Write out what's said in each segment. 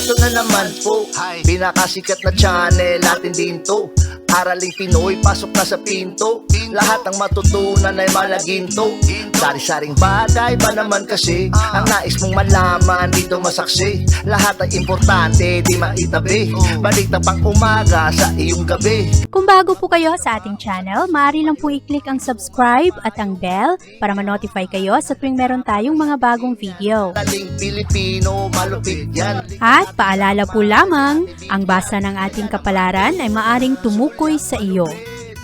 Eto na naman po, pinakasikat na channel natin din to. Araling Pinoy, pasok na sa pinto. Lahat ng matutunan ay malaginto. Sari-saring bagay ba naman kasi ang nais mong malaman dito masaksi. Lahat ay importante, di maitabi. Balik na pang umaga sa iyong gabi. Kung bago po kayo sa ating channel, maaari lang po i-click ang subscribe at ang bell para ma-notify kayo sa tuwing meron tayong mga bagong video. Taling Pilipino, malupit yan. At paalala po lamang, ang basa ng ating kapalaran ay maaring tumukoy sa iyo.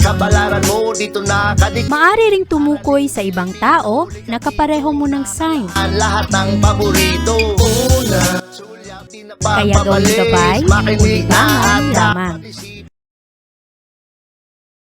Kapalaran mo dito nakadik. Maaari ring tumukoy sa ibang tao na kapareho mo ng sign. Lahat ng paborito. Una, Kaya gawing gabay, makinig ulitangan at lamang.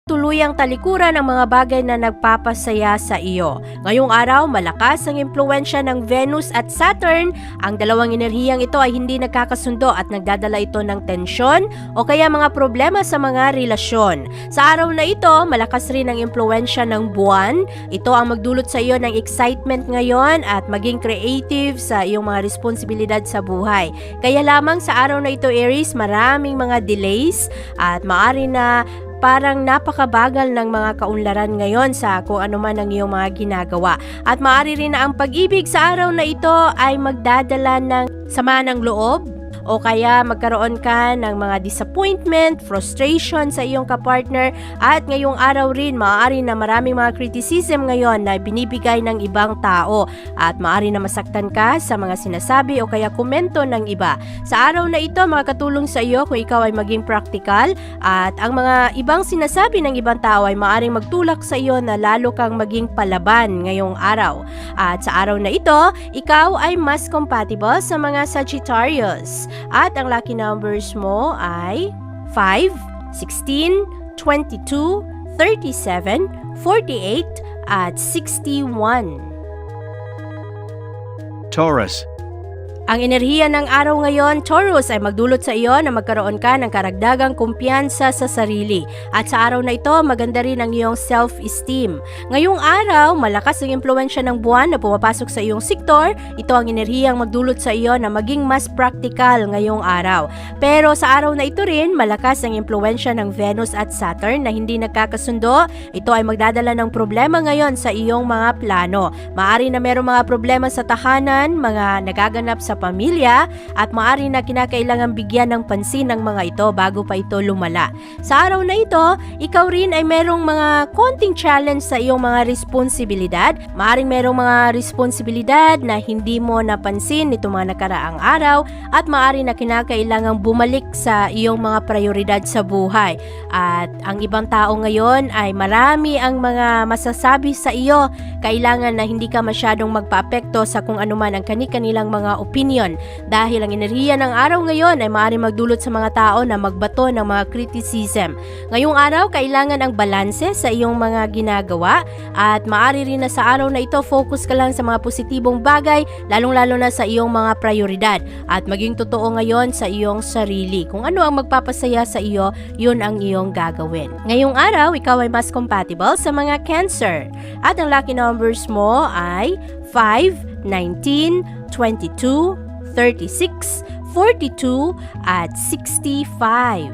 Tuluyang talikuran ang mga bagay na nagpapasaya sa iyo. Ngayong araw, malakas ang impluwensya ng Venus at Saturn. Ang dalawang enerhiyang ito ay hindi nagkakasundo at nagdadala ito ng tensyon o kaya mga problema sa mga relasyon. Sa araw na ito, malakas rin ang impluwensya ng buwan. Ito ang magdulot sa iyo ng excitement ngayon at maging creative sa iyong mga responsibilidad sa buhay. Kaya lamang sa araw na ito, Aries, maraming mga delays at maaari na parang napakabagal ng mga kaunlaran ngayon sa kung ano man ang iyong mga ginagawa. At maaari rin na ang pag-ibig sa araw na ito ay magdadala ng sama ng loob o kaya magkaroon ka ng mga disappointment, frustration sa iyong kapartner. At ngayong araw rin, maaari na maraming mga criticism ngayon na binibigay ng ibang tao at maaari na masaktan ka sa mga sinasabi o kaya komento ng iba. Sa araw na ito, makakatulong sa iyo kung ikaw ay maging practical at ang mga ibang sinasabi ng ibang tao ay maaaring magtulak sa iyo na lalo kang maging palaban ngayong araw. At sa araw na ito, ikaw ay mas compatible sa mga Sagittarius. At ang lucky numbers mo ay 5, 16, 22, 37, 48, at 61. Taurus. Ang enerhiya ng araw ngayon, Taurus, ay magdulot sa iyo na magkaroon ka ng karagdagang kumpiyansa sa sarili. At sa araw na ito, maganda rin ang iyong self-esteem. Ngayong araw, malakas ang impluwensya ng buwan na pumapasok sa iyong sektor. Ito ang enerhiyang magdulot sa iyo na maging mas practical ngayong araw. Pero sa araw na ito rin, malakas ang impluwensya ng Venus at Saturn na hindi nagkakasundo. Ito ay magdadala ng problema ngayon sa iyong mga plano. Maari na mayroong mga problema sa tahanan, mga nagaganap sa pamilya at maaari na kinakailangan bigyan ng pansin ng mga ito bago pa ito lumala. Sa araw na ito, ikaw rin ay merong mga konting challenge sa iyong mga responsibilidad. Maaring merong mga responsibilidad na hindi mo napansin nitong mga nakaraang araw at maaari na kinakailangan bumalik sa iyong mga prioridad sa buhay. At ang ibang tao ngayon ay marami ang mga masasabi sa iyo. Kailangan na hindi ka masyadong magpaapekto sa kung ano man ang kani-kanilang mga opinion dahil ang enerhiya ng araw ngayon ay maaaring magdulot sa mga tao na magbato ng mga criticism. Ngayong araw, kailangan ang balanse sa iyong mga ginagawa at maaari rin na sa araw na ito focus ka lang sa mga positibong bagay, lalong-lalo na sa iyong mga prioridad at maging totoo ngayon sa iyong sarili. Kung ano ang magpapasaya sa iyo, yun ang iyong gagawin. Ngayong araw, ikaw ay mas compatible sa mga Cancer at ang lucky numbers mo ay 5, 19, 22, 36, 42, at 65.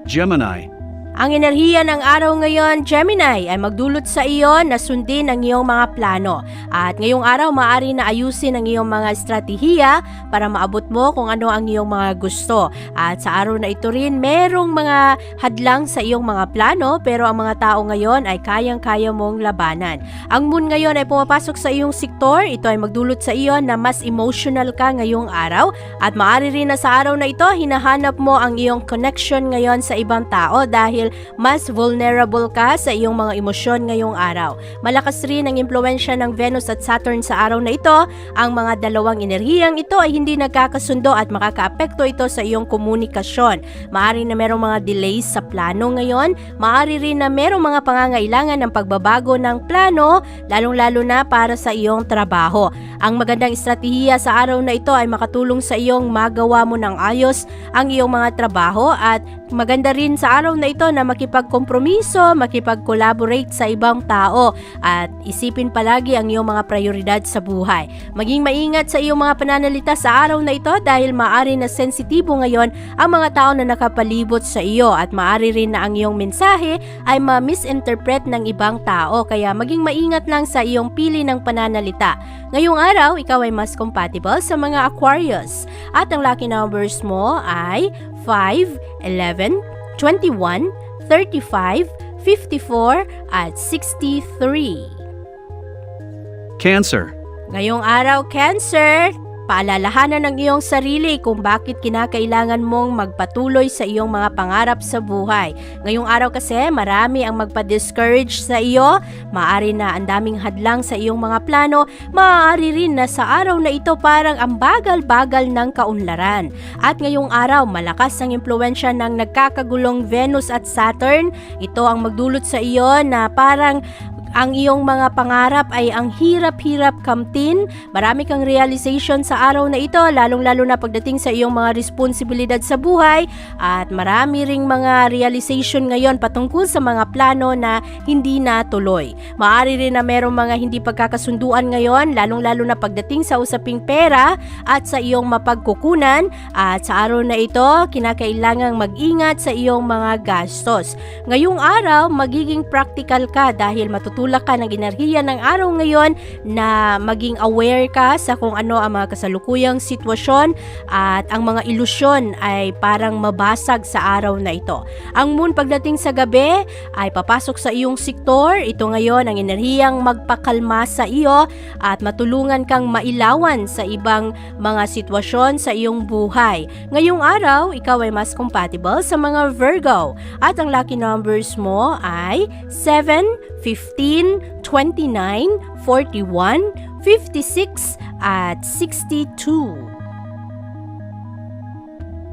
Gemini. Ang enerhiya ng araw ngayon, Gemini, ay magdulot sa iyo na sundin ang iyong mga plano. At ngayong araw, maaari na ayusin ang iyong mga estratehiya para maabot mo kung ano ang iyong mga gusto. At sa araw na ito rin, merong mga hadlang sa iyong mga plano, pero ang mga tao ngayon ay kayang-kaya mong labanan. Ang moon ngayon ay pumapasok sa iyong sektor. Ito ay magdulot sa iyo na mas emotional ka ngayong araw. At maaari rin na sa araw na ito, hinahanap mo ang iyong connection ngayon sa ibang tao dahil mas vulnerable ka sa iyong mga emosyon ngayong araw. Malakas rin ang impluwensya ng Venus at Saturn sa araw na ito. Ang mga dalawang enerhiyang ito ay hindi nagkakasundo at makakaapekto ito sa iyong komunikasyon. Maaari na merong mga delays sa plano ngayon. Maaari rin na merong mga pangangailangan ng pagbabago ng plano, lalong-lalo na para sa iyong trabaho. Ang magandang estratehiya sa araw na ito ay makatulong sa iyong magawa mo ng ayos ang iyong mga trabaho at maganda rin sa araw na ito na makipagkompromiso, makipag-collaborate sa ibang tao at isipin palagi ang iyong mga prioridad sa buhay. Maging maingat sa iyong mga pananalita sa araw na ito dahil maaari na sensitibo ngayon ang mga tao na nakapalibot sa iyo at maaari rin na ang iyong mensahe ay ma-misinterpret ng ibang tao, kaya maging maingat lang sa iyong pili ng pananalita. Ngayong araw, ikaw ay mas compatible sa mga Aquarius at ang lucky numbers mo ay 5, 11, 21, 35, 54 at 63. Cancer. Ngayong araw, Cancer, paalalahanan ng iyong sarili kung bakit kinakailangan mong magpatuloy sa iyong mga pangarap sa buhay. Ngayong araw kasi, marami ang magpa-discourage sa iyo. Maaari na ang daming hadlang sa iyong mga plano. Maaari rin na sa araw na ito parang ang bagal-bagal ng kaunlaran. At ngayong araw, malakas ang impluensya ng nagkakagulong Venus at Saturn. Ito ang magdulot sa iyo na parang ang iyong mga pangarap ay ang hirap-hirap kamtin. Marami kang realization sa araw na ito, lalong-lalo na pagdating sa iyong mga responsibilidad sa buhay, at marami ring mga realization ngayon patungkol sa mga plano na hindi natuloy. Maaari rin na merong mga hindi pagkakasunduan ngayon, lalong-lalo na pagdating sa usaping pera at sa iyong mapagkukunan, at sa araw na ito, kinakailangang mag-ingat sa iyong mga gastos. Ngayong araw, magiging practical ka dahil matutulak ka ng enerhiya ng araw ngayon na maging aware ka sa kung ano ang mga kasalukuyang sitwasyon at ang mga ilusyon ay parang mabasag sa araw na ito. Ang moon pagdating sa gabi ay papasok sa iyong sektor. Ito ngayon ang enerhiyang magpakalma sa iyo at matulungan kang mailawan sa ibang mga sitwasyon sa iyong buhay. Ngayong araw, ikaw ay mas compatible sa mga Virgo at ang lucky numbers mo ay 7, 15, 29, 41, 56 at 62.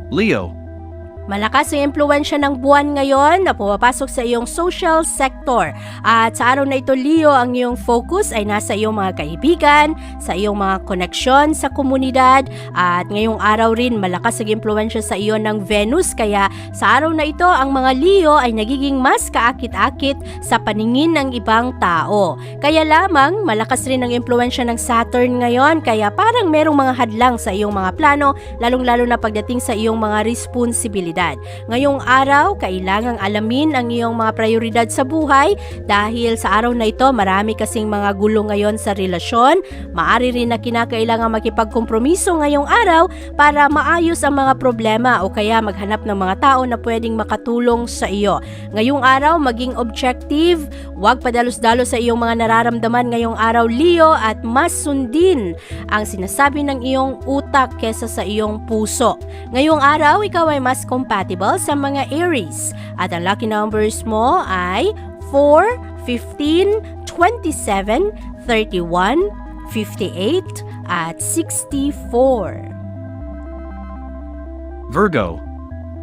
Leo. Malakas ang impluensya ng buwan ngayon na pumapasok sa iyong social sector. At sa araw na ito, Leo, ang iyong focus ay nasa iyong mga kaibigan, sa iyong mga koneksyon sa komunidad. At ngayong araw rin, malakas ang impluensya sa iyo ng Venus. Kaya sa araw na ito, ang mga Leo ay nagiging mas kaakit-akit sa paningin ng ibang tao. Kaya lamang, malakas rin ang impluensya ng Saturn ngayon. Kaya parang merong mga hadlang sa iyong mga plano, lalong-lalo na pagdating sa iyong mga responsibilidad. Ngayong araw, kailangang alamin ang iyong mga prioridad sa buhay dahil sa araw na ito, marami kasing mga gulo ngayon sa relasyon. Maaari rin na kinakailangan makipagkompromiso ngayong araw para maayos ang mga problema o kaya maghanap ng mga tao na pwedeng makatulong sa iyo. Ngayong araw, maging objective, huwag padalos-dalos sa iyong mga nararamdaman ngayong araw, Leo, at mas sundin ang sinasabi ng iyong utak kesa sa iyong puso. Ngayong araw, ikaw ay mas compatible sa mga Aries at ang lucky numbers mo ay 4, 15, 27, 31, 58 at 64. Virgo.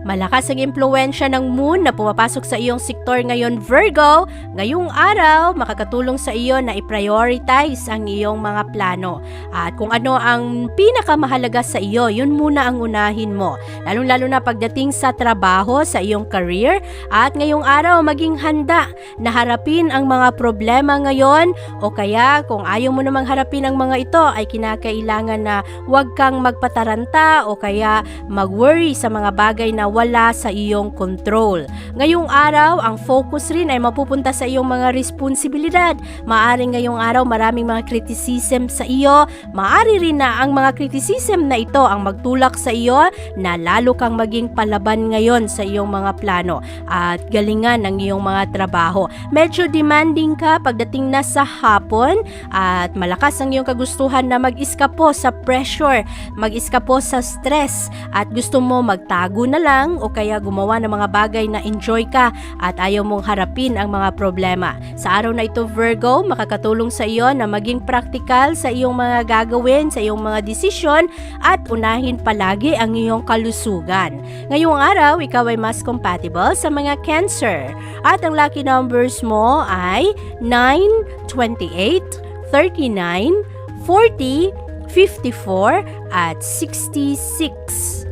Malakas ang impluensya ng moon na pumapasok sa iyong sektor ngayon, Virgo. Ngayong araw, makakatulong sa iyo na i-prioritize ang iyong mga plano. At kung ano ang pinakamahalaga sa iyo, yun muna ang unahin mo. Lalong-lalo na pagdating sa trabaho, sa iyong career. At ngayong araw, maging handa na harapin ang mga problema ngayon. O kaya, kung ayaw mo namang harapin ang mga ito, ay kinakailangan na huwag kang magpataranta o kaya mag-worry sa mga bagay na wala sa iyong control. Ngayong araw, ang focus rin ay mapupunta sa iyong mga responsibilidad. Maaring ngayong araw maraming mga criticism sa iyo. Maari rin na ang mga criticism na ito ang magtulak sa iyo na lalo kang maging palaban ngayon sa iyong mga plano at galingan ng iyong mga trabaho. Medyo demanding ka pagdating na sa hapon at malakas ang iyong kagustuhan na mag-iskapo sa pressure, mag-iskapo sa stress at gusto mo magtago na lang o kaya gumawa ng mga bagay na enjoy ka at ayaw mong harapin ang mga problema. Sa araw na ito, Virgo, makakatulong sa iyo na maging practical sa iyong mga gagawin, sa iyong mga desisyon at unahin palagi ang iyong kalusugan. Ngayong araw, ikaw ay mas compatible sa mga Cancer at ang lucky numbers mo ay 9, 28, 39, 40, 54 at 66.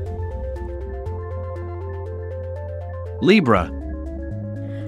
Libra.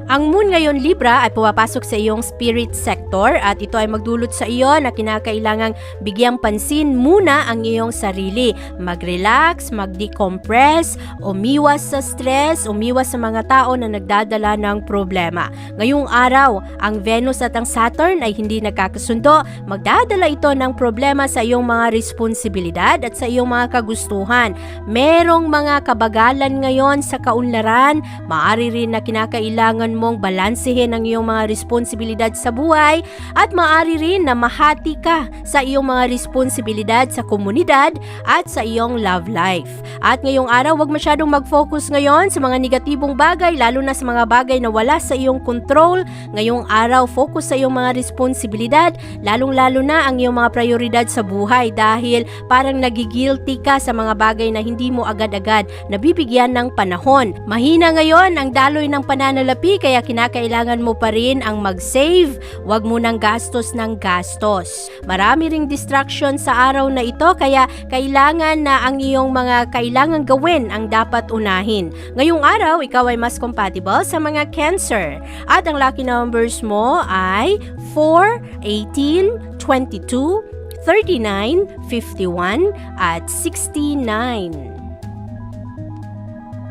Ang moon ngayon Libra ay pumapasok sa iyong spirit sector at ito ay magdulot sa iyo na kinakailangang bigyang pansin muna ang iyong sarili. Mag-relax, mag-decompress, umiwas sa stress, umiwas sa mga tao na nagdadala ng problema. Ngayong araw, ang Venus at ang Saturn ay hindi nagkakasundo. Magdadala ito ng problema sa iyong mga responsibilidad at sa iyong mga kagustuhan. Merong mga kabagalan ngayon sa kaunlaran, maaari rin na kinakailangan mong balansehin ang iyong mga responsibilidad sa buhay at maaari rin na mahati ka sa iyong mga responsibilidad sa komunidad at sa iyong love life. At ngayong araw, huwag masyadong mag-focus ngayon sa mga negatibong bagay, lalo na sa mga bagay na wala sa iyong control. Ngayong araw, focus sa iyong mga responsibilidad, lalong-lalo na ang iyong mga prioridad sa buhay dahil parang nagigilty ka sa mga bagay na hindi mo agad-agad nabibigyan ng panahon. Mahina ngayon ang daloy ng pananalapi kaya kinakailangan mo pa rin ang mag-save, huwag mo nang gastos ng gastos. Marami ring distraction sa araw na ito kaya kailangan na ang iyong mga kailangan gawin ang dapat unahin. Ngayong araw, ikaw ay mas compatible sa mga Cancer at ang lucky numbers mo ay 4, 18, 22, 39, 51 at 69.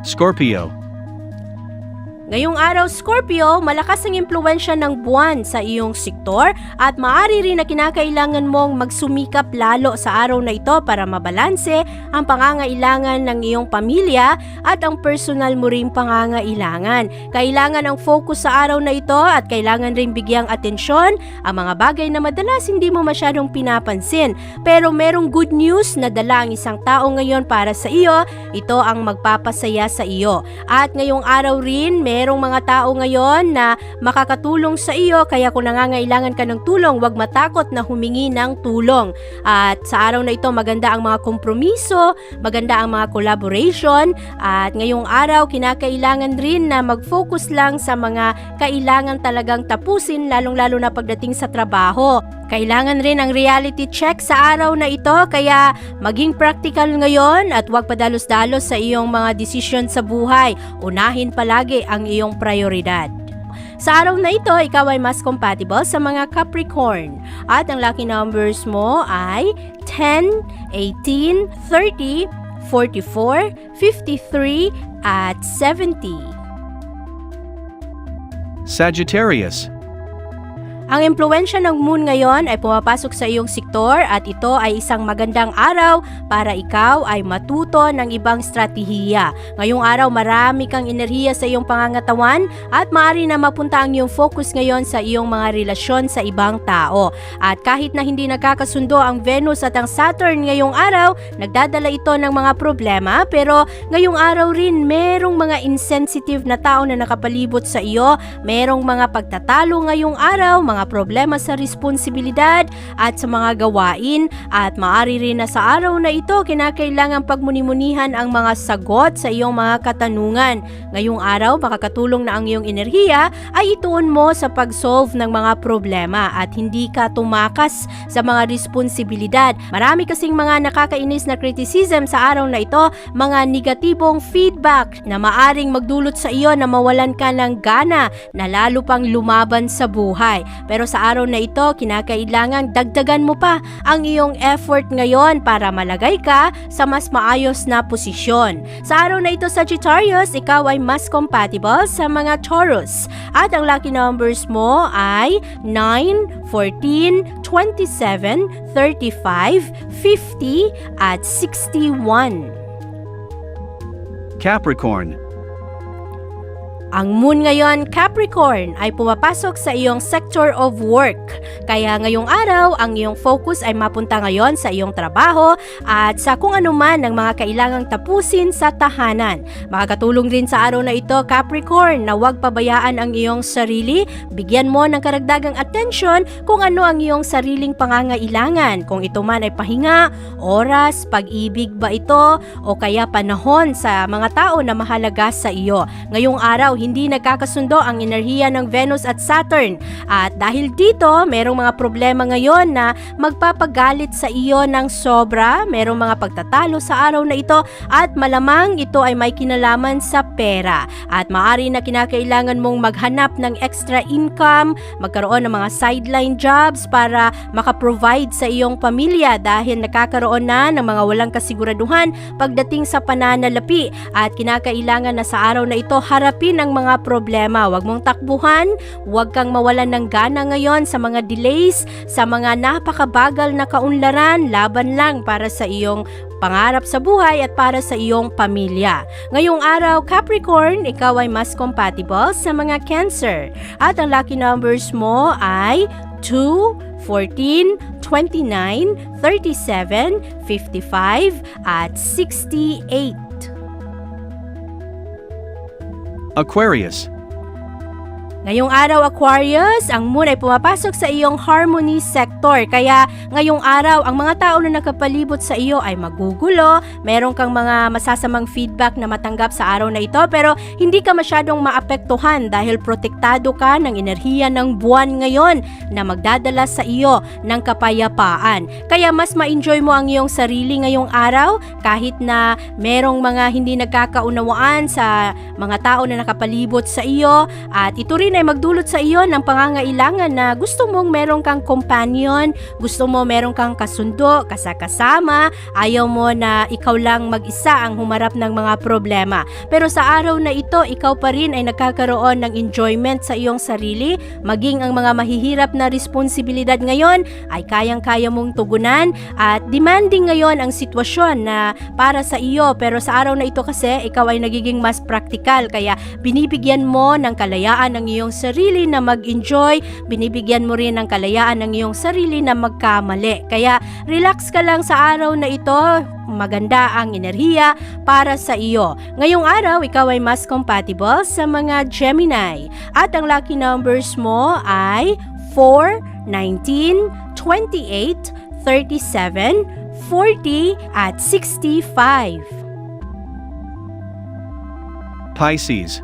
Scorpio. Ngayong araw, Scorpio, malakas ang impluwensya ng buwan sa iyong sektor at maaari rin na kinakailangan mong magsumikap lalo sa araw na ito para mabalanse ang pangangailangan ng iyong pamilya at ang personal mo ring pangangailangan. Kailangan ang focus sa araw na ito at kailangan rin bigyang atensyon ang mga bagay na madalas hindi mo masyadong pinapansin. Pero merong good news na dala ang isang tao ngayon para sa iyo, ito ang magpapasaya sa iyo. At ngayong araw rin, merong mga tao ngayon na makakatulong sa iyo kaya kung nangangailangan ka ng tulong, huwag matakot na humingi ng tulong. At sa araw na ito, maganda ang mga kompromiso, maganda ang mga collaboration at ngayong araw, kinakailangan rin na mag-focus lang sa mga kailangan talagang tapusin lalong-lalo na pagdating sa trabaho. Kailangan rin ang reality check sa araw na ito kaya maging practical ngayon at huwag padalos-dalos sa iyong mga desisyon sa buhay. Unahin palagi ang iyong prioridad. Sa araw na ito, ikaw ay mas compatible sa mga Capricorn at ang lucky numbers mo ay 10, 18, 30, 44, 53 at 70. Sagittarius. Ang impluwensya ng moon ngayon ay pumapasok sa iyong sektor at ito ay isang magandang araw para ikaw ay matuto ng ibang strategiya. Ngayong araw marami kang enerhiya sa iyong pangangatawan at maaari na mapunta ang iyong focus ngayon sa iyong mga relasyon sa ibang tao. At kahit na hindi nagkakasundo ang Venus at ang Saturn ngayong araw, nagdadala ito ng mga problema pero ngayong araw rin merong mga insensitive na tao na nakapalibot sa iyo, merong mga pagtatalo ngayong araw, mga problema sa responsibilidad at sa mga gawain at maaari rin na sa araw na ito kinakailangan pagmunimunihan ang mga sagot sa iyong mga katanungan. Ngayong araw makakatulong na ang iyong enerhiya ay ituon mo sa pag-solve ng mga problema at hindi ka tumakas sa mga responsibilidad. Marami kasing mga nakakainis na criticism sa araw na ito, mga negatibong feedback na maaring magdulot sa iyo na mawalan ka ng gana na lalo pang lumaban sa buhay. Pero sa araw na ito, kinakailangan dagdagan mo pa ang iyong effort ngayon para malagay ka sa mas maayos na posisyon. Sa araw na ito, Sagittarius, ikaw ay mas compatible sa mga Taurus. At ang lucky numbers mo ay 9, 14, 27, 35, 50 at 61. Capricorn. Ang moon ngayon, Capricorn, ay pumapasok sa iyong sector of work. Kaya ngayong araw, ang iyong focus ay mapunta ngayon sa iyong trabaho at sa kung ano man ang mga kailangang tapusin sa tahanan. Makakatulong rin sa araw na ito, Capricorn, na huwag pabayaan ang iyong sarili. Bigyan mo ng karagdagang atensyon kung ano ang iyong sariling pangangailangan. Kung ito man ay pahinga, oras, pag-ibig ba ito, o kaya panahon sa mga tao na mahalaga sa iyo. Ngayong araw, hindi nagkakasundo ang enerhiya ng Venus at Saturn. At dahil dito, merong mga problema ngayon na magpapagalit sa iyo ng sobra, merong mga pagtatalo sa araw na ito at malamang ito ay may kinalaman sa pera. At maaari na kinakailangan mong maghanap ng extra income, magkaroon ng mga sideline jobs para makaprovide sa iyong pamilya dahil nakakaroon na ng mga walang kasiguraduhan pagdating sa pananalapi at kinakailangan na sa araw na ito harapin ang mga problema. Huwag mong takbuhan, huwag kang mawalan ng gana ngayon sa mga delays, sa mga napakabagal na kaunlaran, laban lang para sa iyong pangarap sa buhay at para sa iyong pamilya. Ngayong araw, Capricorn, ikaw ay mas compatible sa mga Cancer. At ang lucky numbers mo ay 2, 14, 29, 37, 55, at 68. Aquarius. Ngayong araw, Aquarius, ang moon ay pumapasok sa iyong harmony sector. Kaya ngayong araw, ang mga tao na nakapalibot sa iyo ay magugulo. Meron kang mga masasamang feedback na matanggap sa araw na ito pero hindi ka masyadong maapektuhan dahil protektado ka ng enerhiya ng buwan ngayon na magdadala sa iyo ng kapayapaan. Kaya mas ma-enjoy mo ang iyong sarili ngayong araw kahit na merong mga hindi nagkakaunawaan sa mga tao na nakapalibot sa iyo at ito rin ay magdulot sa iyo ng pangangailangan na gusto mong meron kang companion, gusto mo meron kang kasundo, kasama, ayaw mo na ikaw lang mag-isa ang humarap ng mga problema. Pero sa araw na ito, ikaw pa rin ay nagkakaroon ng enjoyment sa iyong sarili, maging ang mga mahihirap na responsibilidad ngayon ay kayang-kaya mong tugunan at demanding ngayon ang sitwasyon na para sa iyo. Pero sa araw na ito kasi, ikaw ay nagiging mas praktikal kaya binibigyan mo ng kalayaan ng iyong sarili na mag-enjoy, binibigyan mo rin ng kalayaan ng iyong sarili na magkamali. Kaya relax ka lang sa araw na ito, maganda ang enerhiya para sa iyo. Ngayong araw, ikaw ay mas compatible sa mga Gemini. At ang lucky numbers mo ay 4, 19, 28, 37, 40, at 65. Pisces.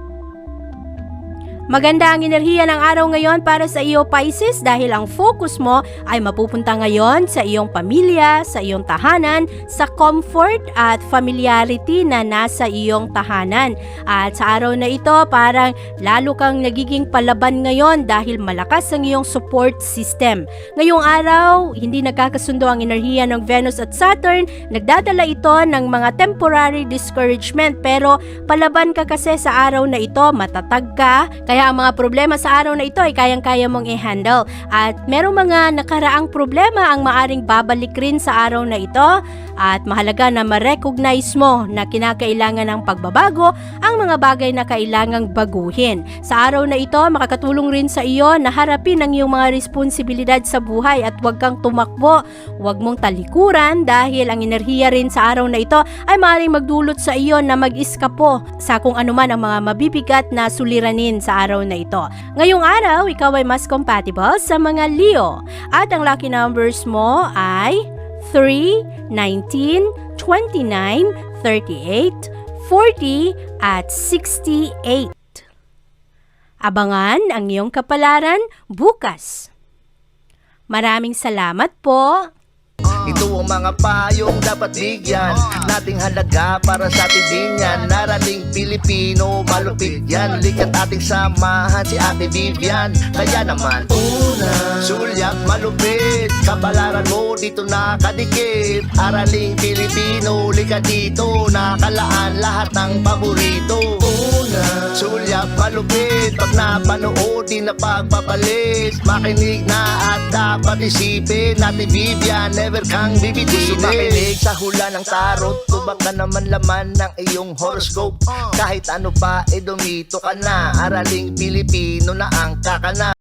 Maganda ang enerhiya ng araw ngayon para sa iyo, Pisces, dahil ang focus mo ay mapupunta ngayon sa iyong pamilya, sa iyong tahanan, sa comfort at familiarity na nasa iyong tahanan. At sa araw na ito, parang lalo kang nagiging palaban ngayon dahil malakas ang iyong support system. Ngayong araw, hindi nagkakasundo ang enerhiya ng Venus at Saturn, nagdadala ito ng mga temporary discouragement pero palaban ka kasi sa araw na ito, matatag ka, kaya ang mga problema sa araw na ito ay kayang-kaya mong i-handle. At merong mga nakaraang problema ang maaring babalik rin sa araw na ito at mahalaga na ma-recognize mo na kinakailangan ng pagbabago ang mga bagay na kailangang baguhin. Sa araw na ito, makakatulong rin sa iyo na harapin ang iyong mga responsibilidad sa buhay at huwag kang tumakbo, huwag mong talikuran dahil ang enerhiya rin sa araw na ito ay maaaring magdulot sa iyo na mag-iskapo sa kung anuman ang mga mabibigat na suliranin sa araw na ito. Ngayong araw, ikaw ay mas compatible sa mga Leo. At ang lucky numbers mo ay 3, 19, 29, 38, 40, at 68. Abangan ang iyong kapalaran bukas. Maraming salamat po. Ito ang mga payong dapat bigyan nating halaga para sa ating din yan. Narating Pilipino, malupit yan. Likat ating samahan si Ate Vivian. Kaya naman, una, sulyak malupit, kapalaran mo dito nakadikit. Araling Pilipino, likat dito, nakalaan lahat ng paborito. Una, sulyak malupit, pag napanood di na pagpapalit. Makinig na at dapat isipin, Ate Vivian, never kang bibitinin. Makinig sa hula ng tarot, tubak ka naman laman ng iyong horoscope. Kahit ano pa, dumito ka na. Araling Pilipino na ang kakana.